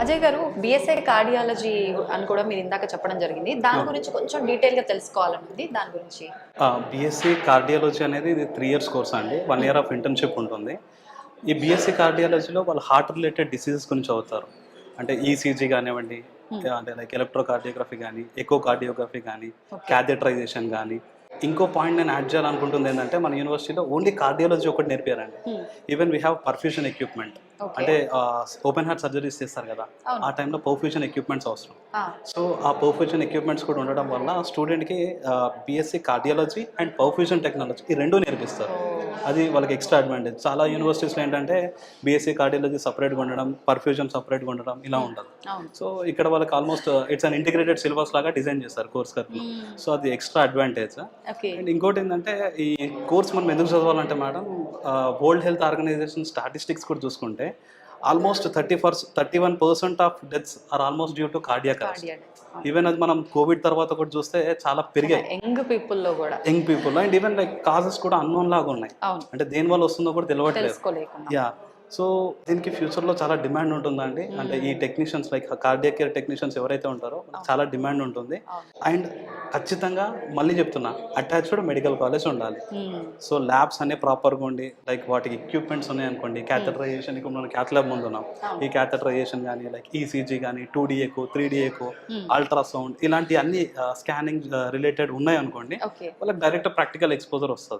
అజయ్ గారు BSI cardiology అని కూడా మీరు ఇందాక చెప్పడం జరిగింది. దాని గురించి కొంచెం డీటెయిల్‌గా తెలుసుకోవాలని ఉంది. దాని గురించి. బీఎస్సీ కార్డియాలజీ అనేది ఇది 3 ఇయర్స్ కోర్స్ అండి. 1 ఇయర్ ఆఫ్ ఇంటర్న్‌షిప్ ఉంటుంది. ఈ బీఎస్సీ కార్డియాలజీలో వాళ్ళు హార్ట్ రిలేటెడ్ డిసీజెస్ గురించి చదువుతారు. అంటే ఈసీజీ కానివ్వండి, అంటే లైక్ ఎలక్ట్రోకార్డియోగ్రఫీ కానీ, ఎకోకార్డియోగ్రఫీ కానీ, క్యాథెటరైజేషన్ కానీ. ఇంకో పాయింట్ నేను యాడ్ చేయాలనుకుంటుంది ఏంటంటే, మన యూనివర్సిటీలో ఓన్లీ కార్డియాలజీ ఒకటి నేర్పారండి. Even we have perfusion equipment. అంటే ఓపెన్ హార్ట్ సర్జరీస్ చేస్తారు కదా, ఆ టైంలో పర్ఫ్యూషన్ ఎక్విప్మెంట్స్ అవసరం. సో ఆ పర్ఫ్యూషన్ ఎక్విప్మెంట్స్ కూడా ఉండడం వల్ల స్టూడెంట్కి BSc cardiology and perfusion technology ఈ రెండు నేర్పిస్తారు. అది వాళ్ళకి ఎక్స్ట్రా అడ్వాంటేజ్. చాలా యూనివర్సిటీస్లో ఏంటంటే బీఎస్సీ కార్డియాలజీ సపరేట్గా ఉండడం, పర్ఫ్యూజన్ సపరేట్గా ఉండడం ఇలా ఉండదు. సో ఇక్కడ వాళ్ళకి almost it's an integrated syllabus లాగా డిజైన్ చేస్తారు కోర్స్ కర్వ్లో. సో అది ఎక్స్ట్రా అడ్వాంటేజ్. అండ్ ఇంకోటి ఏంటంటే, ఈ కోర్స్ మనం ఎందుకు చదవాలంటే madam, World Health Organization statistics కూడా చూసుకుంటే almost 31% of deaths are almost due to cardiac arrest. Even అది మనం కోవిడ్ తర్వాత కూడా చూస్తే చాలా పెరిగాయి యంగ్ పీపుల్లో కూడా. Young people and even like causes కూడా అన్నోన్ లాగా ఉన్నాయి. అంటే దేని వల్ల వస్తుందో కూడా తెలియట్లేదు. యా, సో దీనికి ఫ్యూచర్లో చాలా డిమాండ్ ఉంటుందండి. అంటే ఈ technicians like cardiac care technicians ఎవరైతే ఉంటారో చాలా డిమాండ్ ఉంటుంది. అండ్ ఖచ్చితంగా మళ్ళీ చెప్తున్నా, అటాచ్డ్ మెడికల్ కాలేజ్ ఉండాలి. సో ల్యాబ్స్ అనే ప్రాపర్గా ఉండి, లైక్ వాటికి ఎక్విప్మెంట్స్ ఉన్నాయి అనుకోండి, క్యాథెటరైజేషన్, ఇప్పుడు మనం క్యాథ్ ల్యాబ్ ముందు ఉన్నాం, ఈ క్యాథెటరైజేషన్ కానీ, లైక్ ఈసీజీ కానీ, 2D echo, 3D echo, ultrasound, ఇలాంటి అన్ని స్కానింగ్ రిలేటెడ్ ఉన్నాయి అనుకోండి, వాళ్ళకి డైరెక్ట్ ప్రాక్టికల్ ఎక్స్పోజర్ వస్తుంది.